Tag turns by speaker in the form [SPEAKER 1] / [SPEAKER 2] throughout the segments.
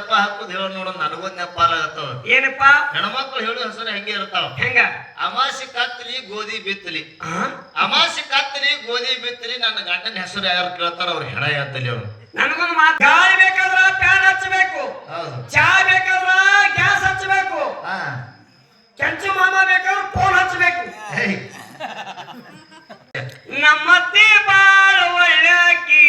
[SPEAKER 1] ನೆಪ ಹಾಕುದು ಹೇಳ ನೋಡ ನನಗೊಂದ್ ನೆಪಾಲಾಗತ್ತವ.
[SPEAKER 2] ಏನಪ್ಪ?
[SPEAKER 1] ಹೆಣ್ಮಕ್ಳು ಹೇಳೋ ಹೆಸರು ಹೆಂಗೆ ಇರ್ತಾವ.
[SPEAKER 2] ಹೆಂಗ?
[SPEAKER 1] ಅಮಾಸಿ ಕತ್ತಲಿ ಗೋಧಿ ಬಿತ್ತಲಿ. ಅಮಾಸಿ ಕತ್ತಲಿ ಗೋಧಿ ಬಿತ್ತಲಿ. ನನ್ನ ಗಂಡನ ಹೆಸರು ಯಾರು ಕೇಳ್ತಾರ ಅವ್ರು ಹೆಣ ಹೇಳ್ತಲಿ. ಅವ್ರು
[SPEAKER 2] ನನಗೊಂದು ಮಾತು, ಗಾಳಿ ಬೇಕಾದ್ರ ಫ್ಯಾನ್ ಹಚ್ಚಬೇಕು, ಚಾ ಬೇಕಾದ್ರ ಗ್ಯಾಸ್ ಹಚ್ಚಬೇಕು, ಕೆಂಚು ಮಾಮ ಬೇಕಾದ್ರೆ ಫೋನ್ ಹಚ್ಚಬೇಕು. ನಮ್ಮತ್ತಿ ಬಾಳ ಒಳ್ಳೆಕಿ,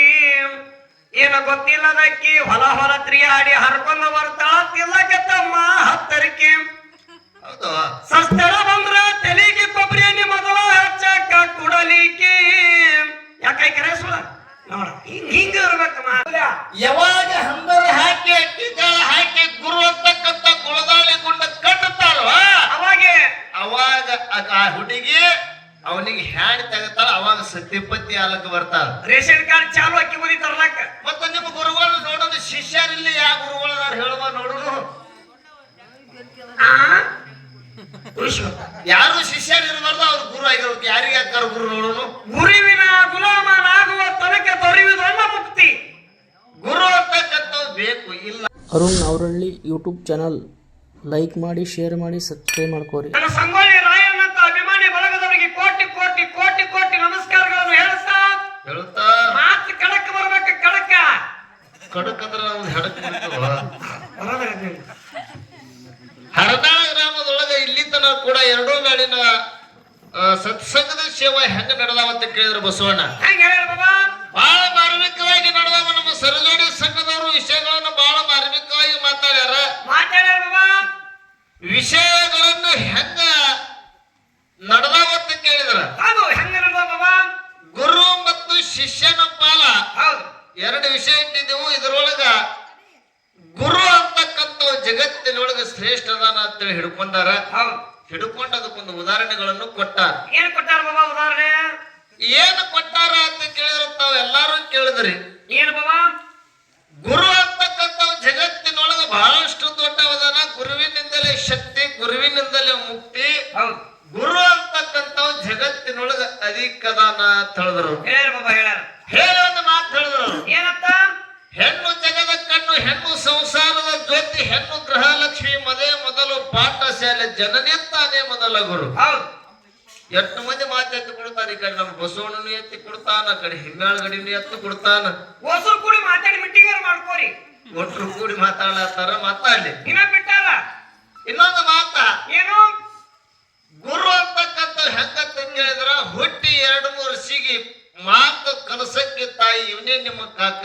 [SPEAKER 2] ಏನು ಗೊತ್ತಿಲ್ಲದಕ್ಕಿ ಹೊಲ ಹೊಲ ತಿರುಗಾಡಿ ಹರ್ಕೊಂಡು ಬರ್ತಾಳ ತಿಲ್ಲಕ್ಕೆ ತಮ್ಮ ಹತ್ತರಿಕೆ. ಸಸ್ತಳ ಬಂದ್ರ ತಲೆಗೆ ಕೊಬ್ಬರಿ ಎಣ್ಣೆ ಮೊದಲ ಹಚ್ಚಕ್ಕ ಕುಡಲಿಕ್ಕೆ. ಯಾಕೈಕರೆ ಸುಳ ನೋಡ ಹಿಂಗ ಇರ್ಬೇಕಮ್ಮ.
[SPEAKER 1] ಯಾವಾಗ ಹಂಬರಿ ಹಾಕಿ ಅಕ್ಕಿ ಕಾಳ ಹಾಕಿ ಗುರು ಅಂತಕ್ಕಂತ ಗುಳದಾಳಿ ಗುಂಡ ಕಟ್ಟುತ್ತಾರೋ ಅವಾಗ ಆ ಹುಡುಗಿ ಅವನಿಗೆ ಹ್ಯಾಂಡ್ ತೆಗತಾಳ. ಅವಾಗ ಸತ್ಯಪತಿ ಆಲಕ್ಕೆ ಬರ್ತಾಳ.
[SPEAKER 2] ರೇಷನ್ ಕಾರ್ಡ್ ಚಾಲು ಅಕ್ಕಿ ಬುದಿ ತರ್ಲಕ್ಕ.
[SPEAKER 1] ಮತ್ತ ನಿಮ್ಮ ಗುರುಗಳು ನೋಡೋದು ಶಿಷ್ಯರಿಲ್ಲಿ ಯಾವ ಗುರುಗಳು ಹೇಳುವ ನೋಡೋನು. ಯಾರು ಶಿಷ್ಯರು ಇರಬಾರ್ದು, ಅವ್ರು ಗುರು ಆಗಿರೋದು. ಯಾರಿಗೆ ಹಾಕಾರ ಗುರು ನೋಡೋನು.
[SPEAKER 2] ಗುರುವಿನ ಗುಲಾಮನಾಗುವ ತನಕ ದೊರೆಯುವುದಲ್ಲ ಮುಕ್ತಿ.
[SPEAKER 1] ಗುರು ಅಂತಕ್ಕಂಥ ಬೇಕು ಇಲ್ಲ.
[SPEAKER 3] ಅರುಣ್ ಅವರಳ್ಳಿ ಯೂಟ್ಯೂಬ್ ಚಾನಲ್ ಲೈಕ್ ಮಾಡಿ, ಶೇರ್ ಮಾಡಿ, ಸಬ್ಸ್ಕ್ರೈಬ್ ಮಾಡ್ಕೋರಿ.
[SPEAKER 2] ನನ್ನ ಸಂಗೊಳ್ಳಿ ರಾಯಣ್ಣಂತ ಅಭಿಮಾನಿ ಬಳಗದವರಿಗೆ ಕೋಟಿ ಕೋಟಿ ಕೋಟಿ ಕೋಟಿ ನಮಸ್ಕಾರಗಳನ್ನು ಹೇಳುತ್ತಾ ಮಾತು ಕಡಕ್ ಬರ್ಬೇಕು.
[SPEAKER 1] ಕಡಕ್ ಅಂದ್ರೆ ನಾವು ಹೆಡಕ್ ಹರದಾಳ ಗ್ರಾಮದೊಳಗ ಇಲ್ಲಿ ತನ ಕೂಡ ಎರಡೂ ನಾಡಿನ ಸತ್ಸಂಗದ ಸೇವಾ ಹೆಂಗ ನಡೆದಾವಂತ ಕೇಳಿದ್ರು ಬಸವಣ್ಣ. ಬಹಳ ಮಾರ್ಮಿಕವಾಗಿ ನಡೆದಾವ. ನಮ್ಮ ಸರಜೋಡಿ ಸಂಘದವರು ವಿಷಯಗಳನ್ನು ಬಹಳ ಮಾರ್ಮಿಕವಾಗಿ ಮಾತಾಡ್ಯಾರ. ವಿಷಯಗಳನ್ನು ಹೆಂಗ ನಡೆದಾವಂತ ಕೇಳಿದ್ರ ಗುರು ಮತ್ತು ಶಿಷ್ಯನ ಪಾಲ ಎರಡು ವಿಷಯ ಇಟ್ಟಿದ್ದೆವು. ಇದರೊಳಗ ಗುರು ಅಂತಕ್ಕಂಥ ಜಗತ್ತಿನೊಳಗ ಶ್ರೇಷ್ಠ ಅದಾನ ಅಂತೇಳಿ ಹಿಡ್ಕೊಂಡಾರ. ಹಿಡ್ಕೊಂಡು ಅದಕ್ಕೊಂದು ಉದಾಹರಣೆಗಳನ್ನು ಕೊಟ್ಟಾರ.
[SPEAKER 2] ಏನ್ ಕೊಟ್ಟಾರ ಬಾಬಾ ಉದಾಹರಣೆ?
[SPEAKER 1] ಏನು ಕೊಟ್ಟಾರ ಅಂತ ಕೇಳಿದ್ರ ತಾವ್ ಎಲ್ಲಾರು ಕೇಳಿದ್ರಿ.
[SPEAKER 2] ಏನು ಬಾಬಾ?
[SPEAKER 1] ಗುರು ಅಂತಕ್ಕಂಥ ಜಗತ್ತಿನೊಳಗ ಬಹಳಷ್ಟು ದೊಡ್ಡವದಾನ. ಗುರುವಿನಿಂದಲೇ ಶಕ್ತಿ, ಗುರುವಿನಿಂದಲೇ ಮುಕ್ತಿ. ಗುರು ಅಂತಕ್ಕಂಥ ಜಗತ್ತಿನೊಳಗ ಅಧಿಕದಾನ ಅಂತ ಹೇಳಿದ್ರು. ಹೇಳಿ ಒಂದು ಮಾತು ಹೇಳಿದ್ರು.
[SPEAKER 2] ಏನಂತ?
[SPEAKER 1] ಹೆಣ್ಣು ಜಗದ ಕಣ್ಣು, ಹೆಣ್ಣು ಸಂಸಾರದ ಜ್ಯೋತಿ, ಹೆಣ್ಣು ಗೃಹಲಕ್ಷ್ಮಿ, ಮದೇ ಮೊದಲು ಪಾಠಶಾಲೆ, ಜನನಿಂತಾನೆ ಮೊದಲ ಗುರು. ಎಷ್ಟು ಮಂದಿ ಮಾತು ಎತ್ತಿ ಕೊಡ್ತಾನೆ. ಈ ಕಡೆ ನಮ್ಮ ಬಸವಣ್ಣನು ಎತ್ತಿ ಕೊಡ್ತಾನ, ಆ ಕಡೆ ಹಿಮ್ಮಾಳಗಡಿನೂ ಎತ್ತಿ ಕೊಡ್ತಾನ.
[SPEAKER 2] ಹೊಸರು ಕೂಡಿ ಮಾತಾಡಿ ಮೀಟಿಂಗ್ ಮಾಡ್ಕೋರಿ.
[SPEAKER 1] ಒಟ್ರು ಕೂಡಿ ಮಾತಾಡ್ಲತ್ತಾರ. ಮಾತಾಡ್ಲಿ.
[SPEAKER 2] ಇನ್ನ ಬಿಟ್ಟಾರ
[SPEAKER 1] ಇನ್ನೊಂದು ಮಾತ.
[SPEAKER 2] ಏನು?
[SPEAKER 1] ಗುರು ಅಂತಕ್ಕಂಥ ಹೆಂಗಂತ ಕೇಳಿದ್ರ ಹುಟ್ಟಿ 2-3 ವರ್ಷಿಗೆ ಮಾತು ಕಲಸಕ್ಕೆ ತಾಯಿ ಇವನೇ ನಿಮ್ಮ ಕಾಕ,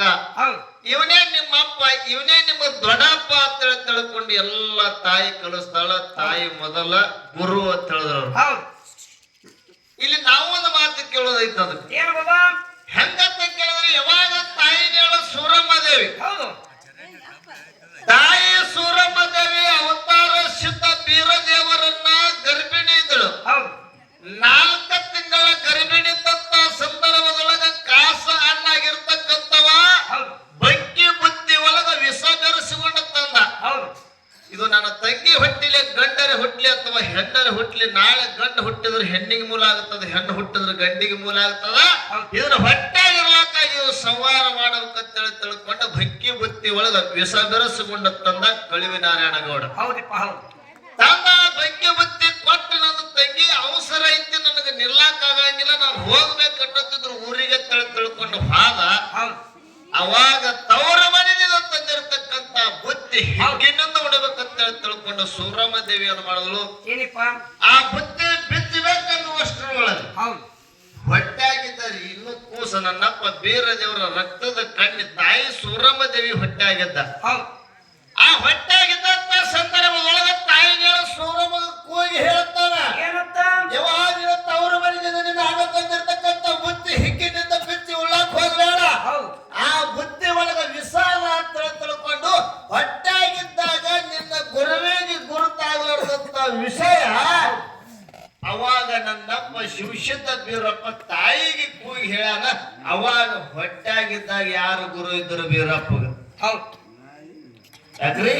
[SPEAKER 1] ಇವನೇ ನಿಮ್ಮ ಅಪ್ಪ, ಇವನೇ ನಿಮ್ಮ ದೊಡ್ಡಪ್ಪ ಅಂತ ತಿಳ್ಕೊಂಡು ಎಲ್ಲ ತಾಯಿ ಕಲಿಸ್ತಾಳ. ತಾಯಿ ಮೊದಲ ಗುರು ಅಂತ ಹೇಳಿದ್ರು. ಇಲ್ಲಿ ನಾವು ಒಂದು ಮಾತು ಕೇಳೋದೈತ. ಅದಕ್ಕೆ
[SPEAKER 2] ಏನು ಬಾಬಾ?
[SPEAKER 1] ಹೆಂಗಂತ ಕೇಳಿದ್ರೆ ಯಾವಾಗ ತಾಯಿನ ಹೇಳೋ ಸೂರಮ್ಮ ದೇವಿ. ತಾಯಿ ಸೂರಮ್ಮ ದೇವಿ ಅವತಾರ ಸಿದ್ಧ ಬೀರದೇವರನ್ನ ಗರ್ಭಿಣಿ ಇದ್ದಳು. 4 ತಿಂಗಳ ಗರ್ಭಿಣಿ ತತ್ತ ಸಂದರ್ಭದೊಳಗ ಕಾಸ ಅಣ್ಣಾಗಿರ್ತಕ್ಕಂಥವ ಬಗ್ಗಿ ಬುದ್ಧಿ ಒಳಗ ವಿಷ ಬೆರೆಸಿಕೊಂಡ ತಂದ. ಇದು ನನ್ನ ತಂಗಿ ಹುಟ್ಟಿಲಿ ಗಂಡರ ಹುಟ್ಲಿ ಅಥವಾ ಹೆಣ್ಣರ ಹುಟ್ಲಿ, ನಾಳೆ ಗಂಡ ಹುಟ್ಟಿದ್ರೆ ಹೆಣ್ಣಿಗೆ ಮೂಲ ಆಗುತ್ತದೆ, ಹೆಣ್ಣು ಹುಟ್ಟಿದ್ರೆ ಗಂಡಿಗೆ ಮೂಲ ಆಗ್ತದ. ಇದನ್ನ ಹೊಟ್ಟೆಗಿರ್ಲಾಕ ಇವು ಸಂವಾರ ಮಾಡಬೇಕಂತೇಳಿ ತಿಳ್ಕೊಂಡು ಬಗ್ಗಿ ಬುದ್ಧಿ ಒಳಗ ವಿಷ ಬೆರೆಸಿಕೊಂಡ ತಂದ ಕಳಿವಿ ನಾರಾಯಣ ಗೌಡ. ತಂದ ಬಗ್ಗಿ ಬುದ್ಧಿ ಕೊಟ್ಟು ನನ್ನ ತಂಗಿ ಅವಸರ ಐತಿ, ನನಗೆ ನಿಲ್ಲಾಕಾಗಂಗಿಲ್ಲ, ನಾನು ಹೋಗ್ಬೇಕಂತಿದ್ರು ಊರಿಗೆ ತಿಳ್ಕೊಂಡು ಹಾದ. ಅವಾಗ ತವರ ಮನೆಯಿಂದ ತಂದಿರತಕ್ಕಂತ ಬುದ್ಧಿ ಹಿಗ್ಗಿನಿಂದ ಉಡಬೇಕಂತ ತಿಳ್ಕೊಂಡು ಸೂರಮ್ಮ ದೇವಿಯನ್ನು ಮಾಡಿದಳು. ಆ ಬುದ್ಧಿ ಬಿತ್ತಬೇಕನ್ನುವಷ್ಟರೊಳಗೆ ಹೊಟ್ಟೆಯಾಗಿದ್ದಾರೆ ಇನ್ನು ಕೂಸ ನನ್ನಪ್ಪ ಬೀರದೇವರ ರಕ್ತದ ಕಣ್ಣಿ ತಾಯಿ ಸೂರಮ್ಮ ದೇವಿ ಹೊಟ್ಟೆಯಾಗಿದ್ದ. ಆ ಹೊಟ್ಟೆಯಾಗಿದ್ದಂತ ಸಂದರ್ಭದೊಳಗೆ ತಾಯಿಗೆ ಸೂರಮ್ಮ ಕೂಗಿ ಹೇಳ್ತಾರ, ಯಾವಾಗ ತವರ ಮನೆಯಿಂದ ಆಗಬೇಕಂದಿರ್ತಕ್ಕಂಥ ಬುದ್ಧಿ ಹಿಗ್ಗಿನಿಂದ ಬಿತ್ತಿ ಉಳ್ಳಾಕ್ ಹೋಗ್ಬೇಡ. ಆ ಬುದ್ಧಿ ಒಳಗ ವಿಷಾದ ಅಂತ ತಿಳ್ಕೊಂಡು ಹೊಟ್ಟೆಯಾಗಿದ್ದಾಗ ನಿನ್ನ ಗುರುವಿಗೆ ಗುರುತಾಗಲಾರ್ದಂತ ವಿಷಯ ಅವಾಗ ನನ್ನಪ್ಪ ಶಿವಶುದ್ಧ ಬೀರಪ್ಪ ತಾಯಿಗೆ ಕೂಗಿ ಹೇಳ್ಯಾನ. ಅವಾಗ ಹೊಟ್ಟೆಯಾಗಿದ್ದಾಗ ಯಾರು ಗುರು ಇದ್ರು ಬೀರಪ್ಪ? ಯಾಕ್ರಿ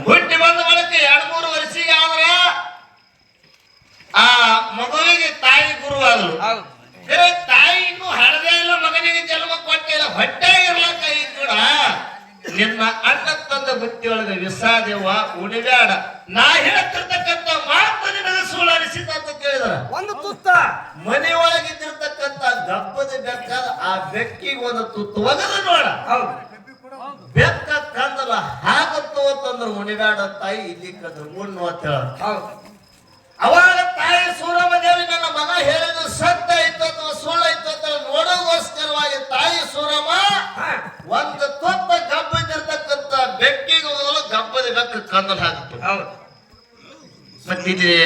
[SPEAKER 1] ಹುಟ್ಟಿ ಬಂದ ಬಳಿಕ 2-3 ವರ್ಷಿಗೆ ಆದ್ರ ಆ ಮಗುವಿಗೆ ತಾಯಿ ಗುರು ಆದ್ರು. ತಾಯಿ ಇನ್ನೂ ಹಳದೇ ಇಲ್ಲ, ಮಗನಿಗೆ ಜನ್ಮ ಕೊಟ್ಟಿಲ್ಲ, ಹೊಟ್ಟೆ ಇರ್ಲಕ್ಕ ಈ ಕೂಡ ನಿನ್ನ ಅಣ್ಣ ತಂದ ಬುತ್ತಿಯೊಳಗ ವಿಸಾದೆವ ಉಣಿಬ್ಯಾಡ. ನಾ ಹೇಳ್ತಿರ್ತಕ್ಕಂಥ ಮಾತು ನಿನಗೆ ಸುಳ್ಳು ಅನಿಸಿತ ಅಂತ ಕೇಳಿದ್ರ
[SPEAKER 2] ಒಂದು ತುತ್ತ
[SPEAKER 1] ಮನೆಯೊಳಗಿದ್ದಿರ್ತಕ್ಕಂಥ ಗಬ್ಬದ ಬೆಕ್ಕಾದ ಆ ಬೆಕ್ಕಿಗೆ ಒಂದು ತುತ್ತು ಒಗದು ನೋಡ.
[SPEAKER 2] ಹೌದು
[SPEAKER 1] ಬೆಕ್ಕ ಕಂದಲ್ಲ ಹಾಕತ್ತು ಅಂತಂದ್ರ ಉಣಿಬ್ಯಾಡ ತಾಯಿ ಇಲ್ಲಿ ಕಂದ್ರ ಉಣ್ಣು ಅಂತ ಹೇಳ.
[SPEAKER 2] ಹೌದು
[SPEAKER 1] ಅವಾಗ ತಾಯಿ ಸೂರಮ್ಮ ದೇವಿ ನನ್ನ ಮಗ ಹೇಳಿದ ಸತ್ಯ ಇತ್ತು ಅಥವಾ ಸುಳ್ಳಾಯ್ತು ಅಂತ ನೋಡೋಗೋಸ್ಕರವಾಗಿ ತಾಯಿ ಸೂರಮ್ಮ ಒಂದು ತೊತ್ತ ಗಬ್ಬದಿರ್ತಕ್ಕಂಥ ಬೆಕ್ಕಿಗೆ ಹೋಗಲು ಗಬ್ಬದ ಬೆಕ್ಕ ಕಂದಲ್ ಹಾಕಿತು.
[SPEAKER 2] ಹೌದು
[SPEAKER 1] ಮತ್ತಿದೆ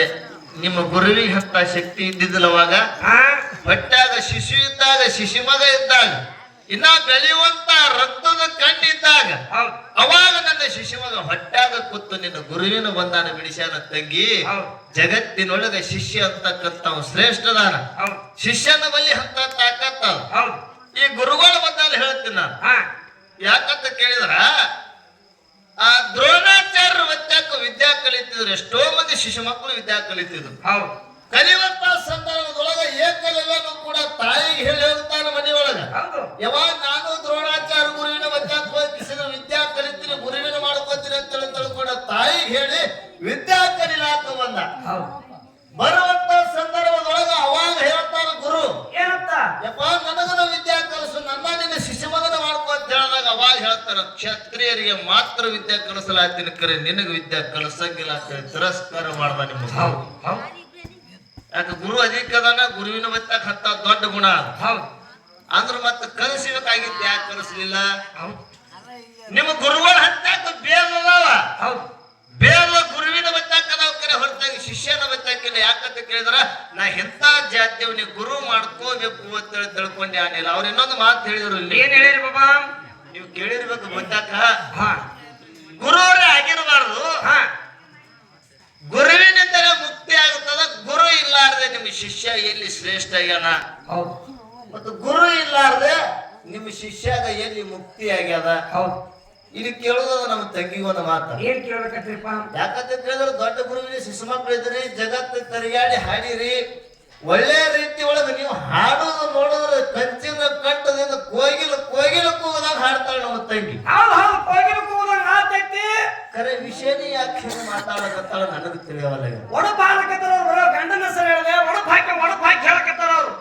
[SPEAKER 1] ನಿಮ್ಮ ಗುರುವಿಗೆ ಅಂತ ಶಕ್ತಿ ಇದ್ದಿದ್ದಲ್ಲವಾಗ ಹೊಟ್ಟಾಗ ಶಿಶು ಇದ್ದಾಗ ಶಿಶು ಮಗ ಇದ್ದಾಗ ಇನ್ನ ಬೆಳೆಯುವಂತ ರಕ್ತದ ಕಣ್ಣಿದ್ದಾಗ ಅವಾಗ ನನ್ನ ಶಿಶುಮಗ ಹೊಟ್ಟಾಗ ಕೂತು ನಿನ್ನ ಗುರುವಿನ ಬಂದಾನ ಬಿಡಿಸ್ಯಾನ ತಂಗಿ. ಜಗತ್ತಿನೊಳಗ ಶಿಷ್ಯ ಅಂತಕ್ಕಂತ ಶ್ರೇಷ್ಠದಾನ. ಶಿಷ್ಯನ ಬಲ್ಲಿ ಅಂತ ತಾಕತ್ತ. ಈ ಗುರುಗಳ ಬಂದಾನ ಹೇಳ್ತೀನಿ ನಾನು. ಯಾಕಂತ ಕೇಳಿದ್ರ ಆ ದ್ರೋಣಾಚಾರ್ಯರ ವತ್ಯಾಕ ವಿದ್ಯಾ ಕಲಿತಿದ್ರು. ಎಷ್ಟೋ ಮಂದಿ ಶಿಶು ಮಕ್ಕಳು ವಿದ್ಯಾ ಕಲಿತಿದ್ರು. ಕಲಿಯುವಂತ ಸಂದರ್ಭದೊಳಗ ಏಕಲವ್ಯನು ಕೂಡ ತಾಯಿಗೆ ಹೇಳಿ ಹೋಗ್ತಾನ ಮನೆಯೊಳಗ. ಯಾವಾಗ ನಾನು ದ್ರೋಣಾಚಾರ್ಯ ಗುರುವಿನ ವತ್ಯಾಕ ವಿದ್ಯಾ ಕಲಿತೀನಿ ಗುರುವಿನ ಮಾಡ್ಕೋತೀನಿ ಅಂತ ತಿಳ್ಕೊಂಡ ತಾಯಿಗೆ ಹೇಳಿ ವಿದ್ಯಾ ಕಲಿಲಾಕ ಬಂದ. ಬರುವಂತ ಸಂದರ್ಭದೊಳಗ ಅವಾಗ ಹೇಳ್ತಾನ ಗುರು
[SPEAKER 2] ಏನಂತ,
[SPEAKER 1] ಯಪ್ಪ ನನಗನ ವಿದ್ಯಾ ಕಲಿಸು, ನನ್ನ ನಿನ್ನ ಶಿಶು ಮಗನ ಮಾಡ್ಕೋ ಅಂತ ಹೇಳಿದಾಗ ಅವಾಗ ಹೇಳ್ತಾನ ಕ್ಷತ್ರಿಯರಿಗೆ ಮಾತ್ರ ವಿದ್ಯಾ ಕಲಿಸಲಾಗ್ತೀನಿ ಕರೆ ನಿನಗ ವಿದ್ಯಾ ಕಲಿಸಂಗಿಲ್ಲ ಅಂತ ಹೇಳಿ ತಿರಸ್ಕಾರ ಮಾಡ್ದ ನಿಮ್ಮ. ಯಾಕೆ ಗುರು ಅಧಿಕದಾನ ಗುರುವಿನ ವತ್ಯಾಕ ಹತ್ತ ದೊಡ್ಡ ಗುಣ ಅಂದ್ರ ಮತ್ತೆ ಕಲಿಸಬೇಕಾಗಿತ್ತು. ಯಾಕೆ ಕಲಿಸ್ಲಿಲ್ಲ? ನಿಮ್ಮ ಗುರುಗಳ ಹತ್ತಾಕ ಬೇಲ್ ಅದಾವ. ಬೇಲ ಗುರುವಿನ ವತ್ಯಾಕದಾವ ಕರೆ ಹೊರತಾಗಿ ಶಿಷ್ಯನ ವತ್ಯಾಕಿಲ್ಲ. ಯಾಕಂತ ಕೇಳಿದ್ರ ನಾ ಎಂತ ಜಾತಿಯವನಿ ಗುರು ಮಾಡ್ಕೋಬೇಕು ಅಂತ ತಿಳ್ಕೊಂಡೆ ಆನಿಲ್ಲ. ಅವ್ರ ಇನ್ನೊಂದು ಮಾತು ಹೇಳಿದ್ರು.
[SPEAKER 2] ಏನ್ ಹೇಳಿರಿ ಬಾಬಾ?
[SPEAKER 1] ನೀವು ಕೇಳಿರ್ಬೇಕು ವತ್ಯಾಕ ಗುರುವರೇ ಆಗಿರಬಾರ್ದು. ಗುರುವಿನಿಂದಲೇ ಮುಕ್ತಿ ಆಗುತ್ತದ. ಗುರು ಇಲ್ಲಾರ್ದೆ ನಿಮ್ಮ ಶಿಷ್ಯ ಎಲ್ಲಿ ಶ್ರೇಷ್ಠ ಆಗ್ಯಾನ, ಮತ್ತು ಗುರು ಇಲ್ಲಾರ್ದೆ ನಿಮ್ಮ ಶಿಷ್ಯಾಗ ಎಲ್ಲಿ ಮುಕ್ತಿ ಆಗ್ಯದ. ಇಲ್ಲಿ ಕೇಳೋದ ನಮ್ಮ ತಂಗಿಗೊಂದು ಮಾತ.
[SPEAKER 2] ಏನ್ ಕೇಳ್ಬೇಕಂತ್ರಿಪ್ಪ?
[SPEAKER 1] ಯಾಕಂತ ಕೇಳಿದ್ರೆ ದೊಡ್ಡ ಗುರುವಿನ ಶಿಶು ಮಕ್ಕಳು ಇದ್ರಿ, ಜಗತ್ತು ತಿರುಗಾಡಿ ಹಾಡಿರಿ. ಒಳ್ಳೆ ರೀತಿ ಒಳಗ ನೀವು ಹಾಡೋದು ನೋಡಿದ್ರೆ ಕಂಚಿನ ಕಟ್ಟದಿಂದ ಕೋಗಿಲು ಕೂಗದಾಗ ಹಾಡ್ತಾಳೆ ನಮ್ಮ ತಂಗಿ.
[SPEAKER 2] ಕೋಗಿಲು ಕೂಗದಾಗ ಹಾಡ್ತೈತಿ.
[SPEAKER 1] ಕರೆ ವಿಷಯನೇ ಯಾಕೆ ಮಾತಾಡಕತ್ತಾಳ ನನಗೆ ತಿಳಿಯವಲ್ಲ.
[SPEAKER 2] ಒಡಪ ಹಾಡಕತ್ತಾರ ಅವ್ರು. ಗಂಡನ ಹೆಸರು ಹೇಳಿದೆ ಒಡಪ ಹಾಕಿ ಹೇಳಕತ್ತಾರ ಅವ್ರು.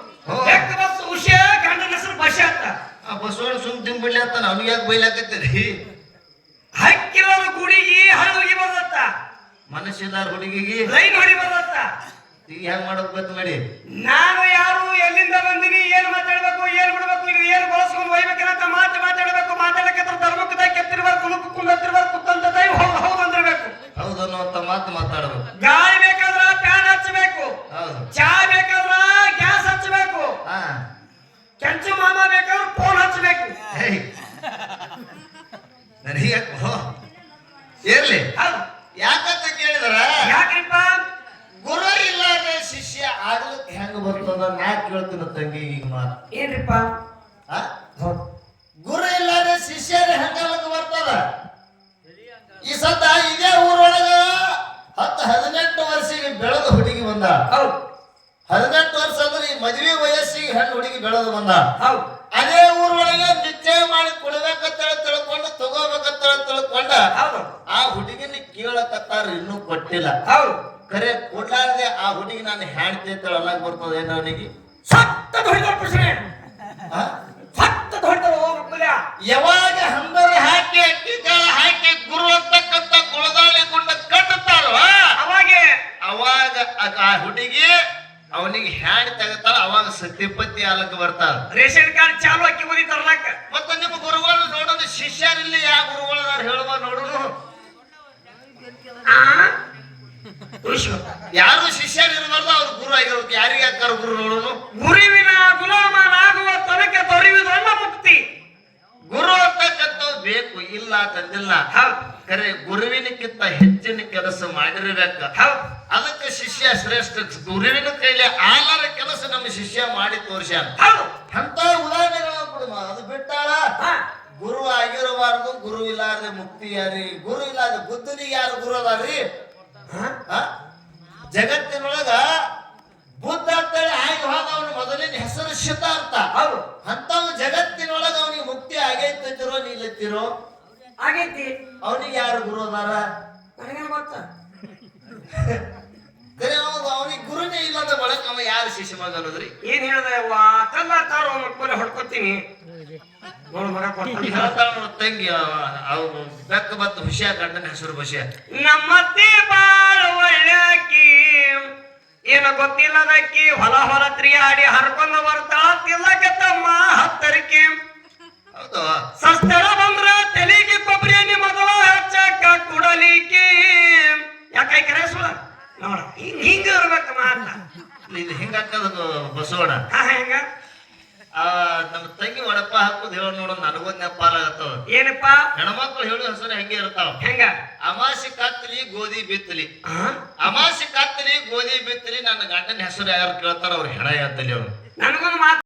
[SPEAKER 2] ವಿಷಯ ಗಂಡನ ಹೆಸರು ಬಸ್ ಅಂತ.
[SPEAKER 1] ಆ ಬಸವಣ್ಣ ಸುಮ್ ತಿಂಬಿಡ್ಲಿ ಅಂತ ನಮ್ಗೆ ಯಾಕೆ ಬೈಲಾಕತ್ತೀರಿ?
[SPEAKER 2] ಹಕ್ಕಿರೋರು ಗುಡಿಗೆ ಹಳ್ಳಿಗೆ ಬರ್ತತ್ತ,
[SPEAKER 1] ಮನಸ್ಸಿದಾರ ಹುಡುಗಿಗೆ
[SPEAKER 2] ಲೈನ್ ಹೊಡಿ ಬರ್ತತ್ತ.
[SPEAKER 1] ಈಗ ಹೆಂಗ್ ಮಾಡೋಕ್ ಬೇಕು ಮಾಡಿ.
[SPEAKER 2] ನಾನು ಯಾರು ಎಲ್ಲಿಂದ ಬಂದಿನಿ, ಏನ್ ಮಾತಾಡ್ಬೇಕು, ಏನ್ ಬಿಡ್ಬೇಕು, ಇದು ಏನ್ ಬಳಸ್ಕೊಂಡು ಒಯ್ಬೇಕಂತ ಮಾತಾಡಬೇಕು. ಮಾತಾಡಕ್ಕೆ ಧರ್ಮಕ್ಕದಾಗ ಕೆತ್ತಿರ್ಬೇಕು, ಕುಲುಕು ಕುಂದಿರ್ಬೇಕು, ಕುತ್ತಂತ ಹೌದು ಅಂದಿರ್ಬೇಕು.
[SPEAKER 1] ಹೌದು ಅನ್ನುವಂತ ಮಾತು ಮಾತಾಡ್ಬೇಕು.
[SPEAKER 2] ಗಾಳಿ ಬೇಕಾದ್ರ ಫ್ಯಾನ್ ಹಚ್ಚಬೇಕು.
[SPEAKER 1] ಹೌದು.
[SPEAKER 2] ಚಾ ಬೇಕಾದ್ರ ಗ್ಯಾಸ್ ಹಚ್ಚಬೇಕು. ಕೆಂಚು ಮಾಮ ಬೇಕಾದ್ರೆ ಫೋನ್ ಹಚ್ಚಬೇಕು.
[SPEAKER 1] ನನಗೆ ಇರ್ಲಿ. ಯಾಕಂತ ಕೇಳಿದ್ರ
[SPEAKER 2] ಯಾಕ್ರಿಪ್ಪ?
[SPEAKER 1] ಗುರು ಇಲ್ಲಾದ್ರೆ ಶಿಷ್ಯ ಆಗ್ಲಿಕ್ಕೆ ಹೆಂಗ ಬರ್ತದ ನಾ ಕೇಳ್ತೀನಿ ತಂಗಿ. ಈಗ ಮಾತು
[SPEAKER 2] ಏನ್ರಿಪ್ಪ?
[SPEAKER 1] ಗುರು ಇಲ್ಲಾದ್ರೆ ಶಿಷ್ಯರ ಹೆಂಗಲಕ್ಕೆ ಬರ್ತದ? ಈ ಸದ್ದ ಇದೇ ಊರೊಳಗ 18 ವರ್ಷಿಗೆ ಬೆಳೆದ ಹುಡುಗಿ ಬಂದ. 18 ವರ್ಷ ಅಂದ್ರೆ ಈ ಮದುವೆ ವಯಸ್ಸಿಗೆ ಹೆಣ್ಣು ಹುಡುಗಿ ಬೆಳೆದು ಬಂದ. ಅದೇ ಊರೊಳಗೆ ನಿಶ್ಚಯ ಮಾಡಿ ಕೊಡ್ಬೇಕಂತ ತಿಳ್ಕೊಂಡು ತಗೋಬೇಕಂತ ತಿಳ್ಕೊಂಡ ಆ ಹುಡುಗಿನ ಕೇಳಕತ್ತಾರ, ಇನ್ನೂ ಕೊಟ್ಟಿಲ್ಲ. ಕರೆ ಕೊಡ್ಲಾರ್ದೆ ಆ ಹುಡುಗಿ ನಾನು ಹ್ಯಾಂಡ್ತಿ ಅಂತ ಹೇಳಕ್ ಬರ್ತದ ಏನ ಅವನಿಗೆ? ಯಾವಾಗ ಹಂಬರಿ ಹಾಕಿ ಅಕ್ಕಿಕಾಳ ಹಾಕಿ ಗುರು ಅಂತಕ್ಕಂತ ಗುಳದಾಳಿ ಗುಂಡ ಕಟ್ಟುತ್ತಾರೋ ಅವಾಗ ಆ ಹುಡುಗಿ ಅವನಿಗೆ ಹ್ಯಾಂಡ್ ತೆಗತಾಳ. ಅವಾಗ ಸತ್ಯಪತಿ ಆಲಕ್ ಬರ್ತಾಳ.
[SPEAKER 2] ರೇಷನ್ ಕಾರ್ಡ್ ಚಾಲು ಅಕ್ಕಿ ಬುದಿ ತರ್ಲಕ್ಕ.
[SPEAKER 1] ಮತ್ತೆ ನಿಮ್ಮ ಗುರುಗಳು ನೋಡೋದು ಶಿಷ್ಯರಲ್ಲಿ ಯಾವ ಗುರುಗಳು ಹೇಳುವ ನೋಡೋನು. ಯಾರು ಶಿಷ್ಯರಿರ್ಬಾರ್ದು, ಅವ್ರು ಗುರು ಆಗಿರ್ಬೇಕು. ಯಾರಿಗೆ ಹಾಕಾರ ಗುರು ನೋಡೋನು?
[SPEAKER 2] ಗುರುವಿನ ಗುಲಾಮನಾಗುವ ತನಕ ದೊರೆಯುವುದಲ್ಲ ಮುಕ್ತಿ.
[SPEAKER 1] ಗುರು ಅಂತಕ್ಕಂಥ ಬೇಕು, ಇಲ್ಲ ತಂದಿಲ್ಲ. ಕರೆ ಗುರುವಿನಕ್ಕಿಂತ ಹೆಚ್ಚಿನ ಕೆಲಸ ಮಾಡಿರ್ಬೇಕ. ಅದಕ್ಕೆ ಶಿಷ್ಯ ಶ್ರೇಷ್ಠ. ಗುರುವಿನ ಕೈಲಿ ಆಲಾರ ಕೆಲಸ ನಮ್ಮ ಶಿಷ್ಯ ಮಾಡಿ ತೋರ್ಸ್ಯಾನ. ಅಂತ ಉದಾಹರಣೆಗಳ ಕೊಡು. ಅದು ಬಿಟ್ಟಾಳ ಗುರು ಆಗಿರಬಾರ್ದು, ಗುರು ಇಲ್ಲಾರ್ದೆ ಮುಕ್ತಿ ಯಾರಿ? ಗುರು ಇಲ್ಲಾರ್ದೆ ಬುದ್ಧನಿಗೆ ಯಾರು ಗುರು ಅದಾರ್ರಿ? ಜಗತ್ತಿನೊಳಗ ಬುದ್ಧ ಅಂತೇಳಿ ಆಗಿ ಹೋದ ಅವನ ಮೊದಲಿನ ಹೆಸರು ಶಿತ ಅಂತ. ಅಂತವ್ ಜಗತ್ತಿನೊಳಗ ಅವನಿಗೆ ಮುಕ್ತಿ ಆಗೈತಿರೋ ನಿಲ್ಲತ್ತಿರೋ?
[SPEAKER 2] ಆಗೈತಿ.
[SPEAKER 1] ಅವನಿಗೆ ಯಾರು ಗುರು ಅದಾರ?
[SPEAKER 2] ನನಗೇನು ಗೊತ್ತ?
[SPEAKER 1] ಅವನಿಗೆ ಗುರುನೇ ಇಲ್ಲದ ಬಳಕ ಅವ ಯಾರು ಶಿಷ್ಯ ಮಗ ಅನ್ನೋದ್ರಿ?
[SPEAKER 2] ಏನ್ ಹೇಳ್ದೆ ಅವ್ವ? ಕಲ್ಲಾತಾರೋ ಮಕ್ಕಳು ಹೊಡ್ಕೊತೀನಿ ನೋಡು ಮಗ ಕೊಡ್ತಾನೆ.
[SPEAKER 1] ಹೇಳ್ತಾಳ ನೋಡು ತಂಗಿ, ಅವು ಬೆಕ್ಕ ಬತ್ತು ಹುಷಿಯ ಗಂಡನ ಹೆಸರು ಬಸಿಯ.
[SPEAKER 2] ನಮ್ಮತ್ತಿ ಬಾಳ ಒಳ್ಳೆಕಿ, ಏನು ಗೊತ್ತಿಲ್ಲದಕ್ಕಿ ಹೊಲ ಹೊಲ ತಿರುಗಾಡಿ ಹರ್ಕೊಂಡು ಬರ್ತಾಳ ತಿಲ್ಲಕ್ಕೆ ತಮ್ಮ ಹತ್ತರಿಕೆ.
[SPEAKER 1] ಹೌದು,
[SPEAKER 2] ಸಸ್ತಳ ಬಂದ್ರ ತಲೆಗೆ ಕೊಬ್ಬರಿ ಎಣ್ಣೆ ಮೊದಲ ಹಚ್ಚಕ್ಕ ಕುಡಲಿಕ್ಕೆ. ಯಾಕೈ ಕರೆಸುವ ನೋಡ ಹಿಂಗ ಇರ್ಬೇಕು ಮಾತ.
[SPEAKER 1] ಇದು ಹಿಂಗಾಕದ ಬಸವಣ್ಣ.
[SPEAKER 2] ಹೆಂಗ
[SPEAKER 1] ನಮ್ಮ ತಂಗಿ ಒಡಪ್ಪ ಹಾಕುದು ಹೇಳೋ ನೋಡ ನನಗೊಂದ್ ನೆಪಾಲಾಗತ್ತವ.
[SPEAKER 2] ಏನಪ್ಪಾ?
[SPEAKER 1] ಹೆಣ್ಮಕ್ಳು ಹೇಳೋ ಹೆಸರು ಹೆಂಗೆ ಇರ್ತಾವ.
[SPEAKER 2] ಹೆಂಗ?
[SPEAKER 1] ಅಮಾಸಿ ಕತ್ತಲಿ ಗೋಧಿ ಬಿತ್ತಲಿ, ಅಮಾಸಿ ಕತ್ತಲಿ ಗೋಧಿ ಬಿತ್ತಲಿ. ನನ್ನ ಗಂಡನ ಹೆಸರು ಯಾರು ಕೇಳ್ತಾರ ಅವ್ರು ಹೆಣ ಹೇಳ್ತಲಿ ಅವ್ರು.
[SPEAKER 2] ನನಗೊಂದು ಮಾತು